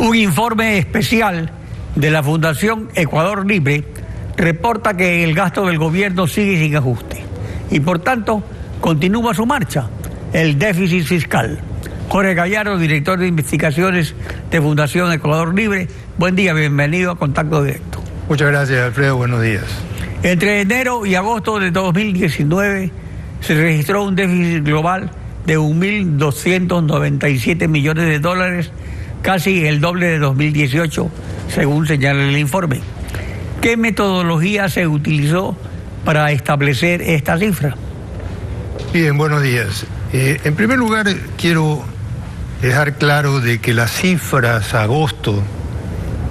Un informe especial de la Fundación Ecuador Libre reporta que el gasto del gobierno sigue sin ajuste y por tanto continúa su marcha, el déficit fiscal. Jorge Gallardo, director de investigaciones de Fundación Ecuador Libre. Buen día, bienvenido a Contacto Directo. Muchas gracias, Alfredo, buenos días. Entre enero y agosto de 2019 se registró un déficit global de 1.297 millones de dólares, casi el doble de 2018, según señala el informe. ¿Qué metodología se utilizó para establecer esta cifra? Bien, buenos días. En primer lugar, quiero dejar claro de que las cifras a agosto,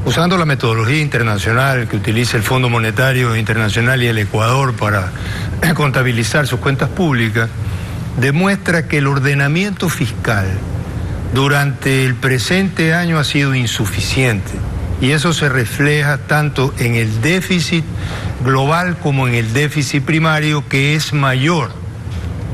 usando la metodología internacional que utiliza el Fondo Monetario Internacional y el Ecuador para contabilizar sus cuentas públicas, demuestra que el ordenamiento fiscal durante el presente año ha sido insuficiente. Y eso se refleja tanto en el déficit global como en el déficit primario, que es mayor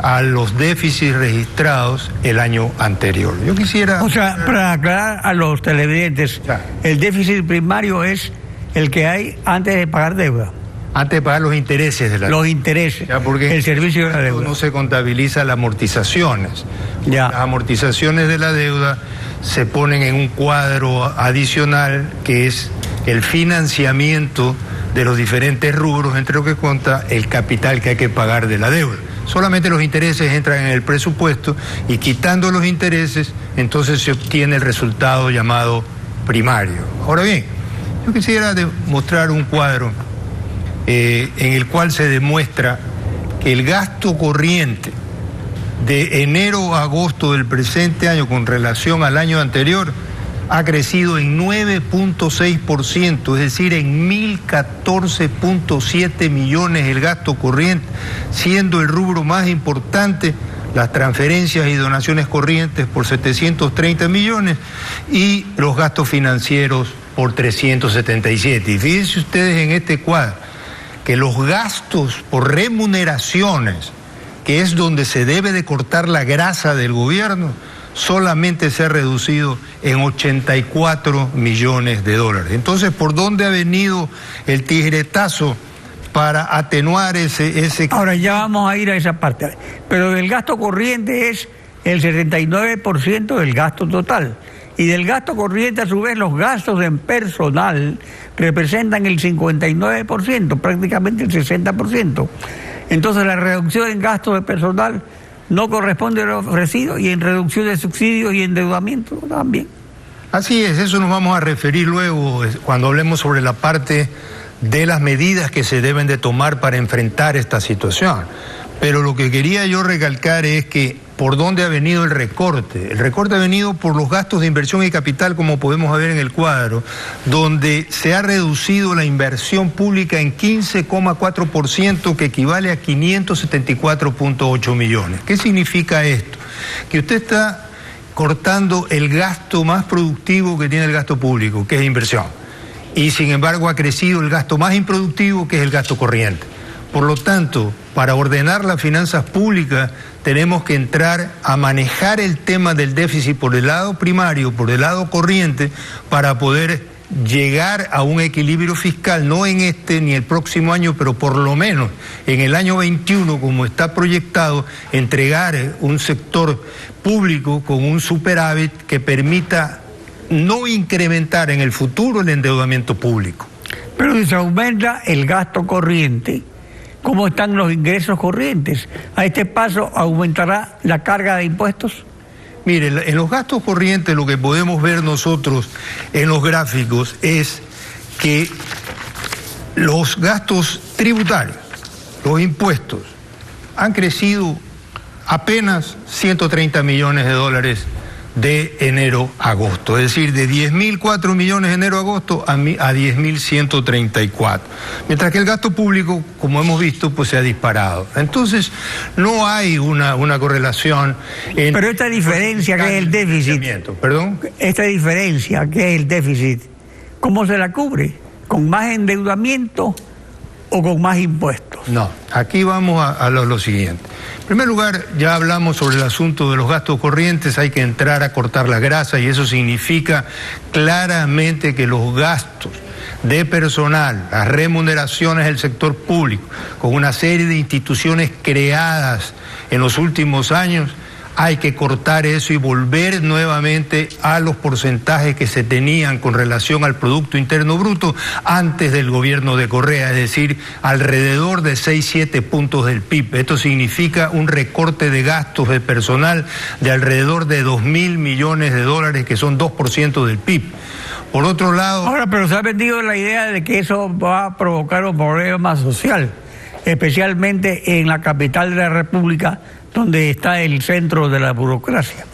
a los déficits registrados el año anterior. Yo quisiera... O sea, para aclarar a los televidentes, el déficit primario es el que hay antes de pagar deuda. Antes de pagar los intereses de la deuda. Los intereses, porque el servicio de la deuda. No se contabiliza las amortizaciones. Las amortizaciones de la deuda se ponen en un cuadro adicional que es el financiamiento de los diferentes rubros, entre lo que cuenta el capital que hay que pagar de la deuda. Solamente los intereses entran en el presupuesto y quitando los intereses, entonces se obtiene el resultado llamado primario. Ahora bien, yo quisiera mostrar un cuadro en el cual se demuestra que el gasto corriente de enero a agosto del presente año con relación al año anterior ha crecido en 9.6%, es decir, en 1.014.7 millones el gasto corriente, siendo el rubro más importante las transferencias y donaciones corrientes por 730 millones y los gastos financieros por 377. Y fíjense ustedes en este cuadro que los gastos por remuneraciones, que es donde se debe de cortar la grasa del gobierno, solamente se ha reducido en 84 millones de dólares. Entonces, ¿por dónde ha venido el tijeretazo para atenuar ese... Ahora ya vamos a ir a esa parte. Pero del gasto corriente es el 79% del gasto total. Y del gasto corriente, a su vez, los gastos en personal representan el 59%, prácticamente el 60%. Entonces, la reducción en gastos de personal no corresponde a lo ofrecido, y en reducción de subsidios y endeudamiento también. Así es, eso nos vamos a referir luego cuando hablemos sobre la parte de las medidas que se deben de tomar para enfrentar esta situación. Pero lo que quería yo recalcar es que por dónde ha venido el recorte. El recorte ha venido por los gastos de inversión y capital, como podemos ver en el cuadro, donde se ha reducido la inversión pública en 15,4%, que equivale a 574.8 millones. ¿Qué significa esto? Que usted está cortando el gasto más productivo que tiene el gasto público, que es inversión. Y sin embargo ha crecido el gasto más improductivo, que es el gasto corriente. Por lo tanto, para ordenar las finanzas públicas tenemos que entrar a manejar el tema del déficit por el lado primario, por el lado corriente, para poder llegar a un equilibrio fiscal, no en este ni el próximo año, pero por lo menos en el año 21, como está proyectado, entregar un sector público con un superávit que permita no incrementar en el futuro el endeudamiento público. Pero si se aumenta el gasto corriente, ¿cómo están los ingresos corrientes? ¿A este paso aumentará la carga de impuestos? Mire, en los gastos corrientes lo que podemos ver nosotros en los gráficos es que los gastos tributarios, los impuestos, han crecido apenas 130 millones de dólares de enero a agosto, es decir, de 10.004 millones de enero a agosto a 10.134, mientras que el gasto público, como hemos visto, pues se ha disparado. Entonces no hay una correlación. Pero esta diferencia que es el déficit, ¿perdón? Esta diferencia que es el déficit, ¿cómo se la cubre? ¿Con más endeudamiento o con más impuestos? No, aquí vamos a lo siguiente. En primer lugar, ya hablamos sobre el asunto de los gastos corrientes, hay que entrar a cortar la grasa y eso significa claramente que los gastos de personal, las remuneraciones del sector público, con una serie de instituciones creadas en los últimos años, hay que cortar eso y volver nuevamente a los porcentajes que se tenían con relación al Producto Interno Bruto antes del gobierno de Correa, es decir, alrededor de 6-7 puntos del PIB. Esto significa un recorte de gastos de personal de alrededor de 2.000 millones de dólares, que son 2% del PIB. Por otro lado... Ahora, pero se ha vendido la idea de que eso va a provocar un problema social, especialmente en la capital de la República, donde está el centro de la burocracia.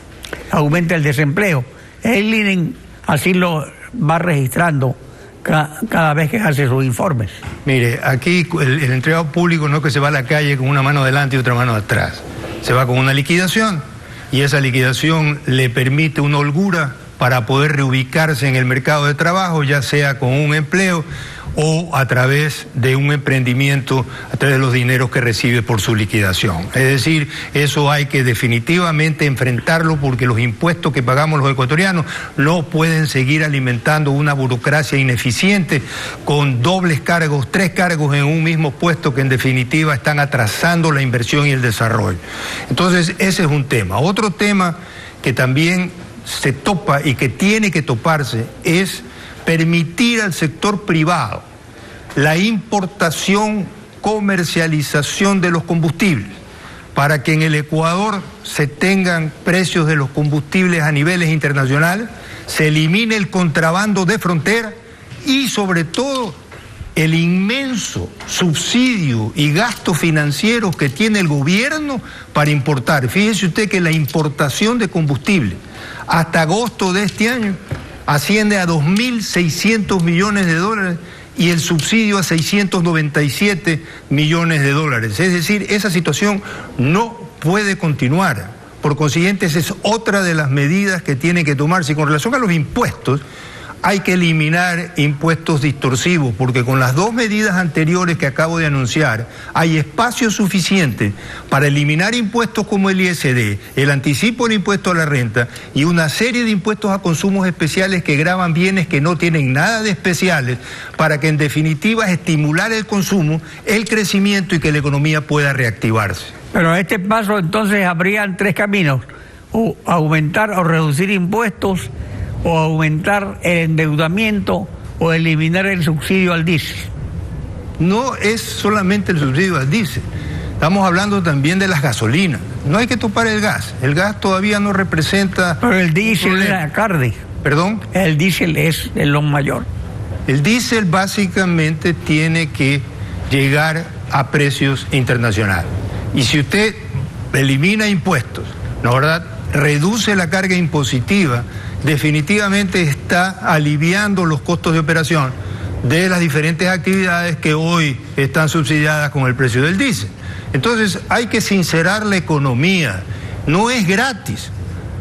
Aumenta el desempleo. El INE así lo va registrando cada vez que hace sus informes. Mire, aquí el empleado público no es que se va a la calle con una mano adelante y otra mano atrás. Se va con una liquidación y esa liquidación le permite una holgura para poder reubicarse en el mercado de trabajo, ya sea con un empleo o a través de un emprendimiento, a través de los dineros que recibe por su liquidación. Es decir, eso hay que definitivamente enfrentarlo, porque los impuestos que pagamos los ecuatorianos no pueden seguir alimentando una burocracia ineficiente con dobles cargos, 3 cargos en un mismo puesto, que en definitiva están atrasando la inversión y el desarrollo. Entonces, ese es un tema. Otro tema que también se topa y que tiene que toparse es permitir al sector privado la importación, comercialización de los combustibles, para que en el Ecuador se tengan precios de los combustibles a niveles internacionales, se elimine el contrabando de frontera y sobre todo el inmenso subsidio y gastos financieros que tiene el gobierno para importar. Fíjese usted que la importación de combustible hasta agosto de este año asciende a 2.600 millones de dólares y el subsidio a 697 millones de dólares. Es decir, esa situación no puede continuar. Por consiguiente, esa es otra de las medidas que tienen que tomarse. Y con relación a los impuestos, hay que eliminar impuestos distorsivos, porque con las 2 medidas anteriores que acabo de anunciar, hay espacio suficiente para eliminar impuestos como el ISD, el anticipo del impuesto a la renta y una serie de impuestos a consumos especiales que gravan bienes que no tienen nada de especiales, para que en definitiva estimular el consumo, el crecimiento y que la economía pueda reactivarse. Pero a este paso entonces habrían 3 caminos: o aumentar o reducir impuestos, o aumentar el endeudamiento, o eliminar el subsidio al diésel. No es solamente el subsidio al diésel, estamos hablando también de las gasolinas. No hay que topar el gas todavía no representa... Pero el diésel es la carne. ¿Perdón? El diésel es lo mayor. El diésel básicamente tiene que llegar a precios internacionales. Y si usted elimina impuestos, ¿no, verdad?, reduce la carga impositiva, definitivamente está aliviando los costos de operación de las diferentes actividades que hoy están subsidiadas con el precio del diésel. Entonces hay que sincerar la economía, no es gratis,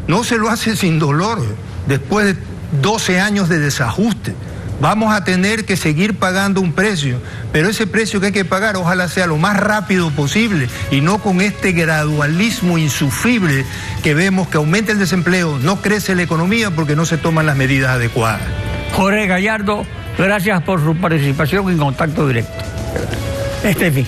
no se lo hace sin dolor. Después de 12 años de desajuste, vamos a tener que seguir pagando un precio, pero ese precio que hay que pagar ojalá sea lo más rápido posible y no con este gradualismo insufrible que vemos, que aumenta el desempleo, no crece la economía porque no se toman las medidas adecuadas. Jorge Gallardo, gracias por su participación en Contacto Directo. Estefi.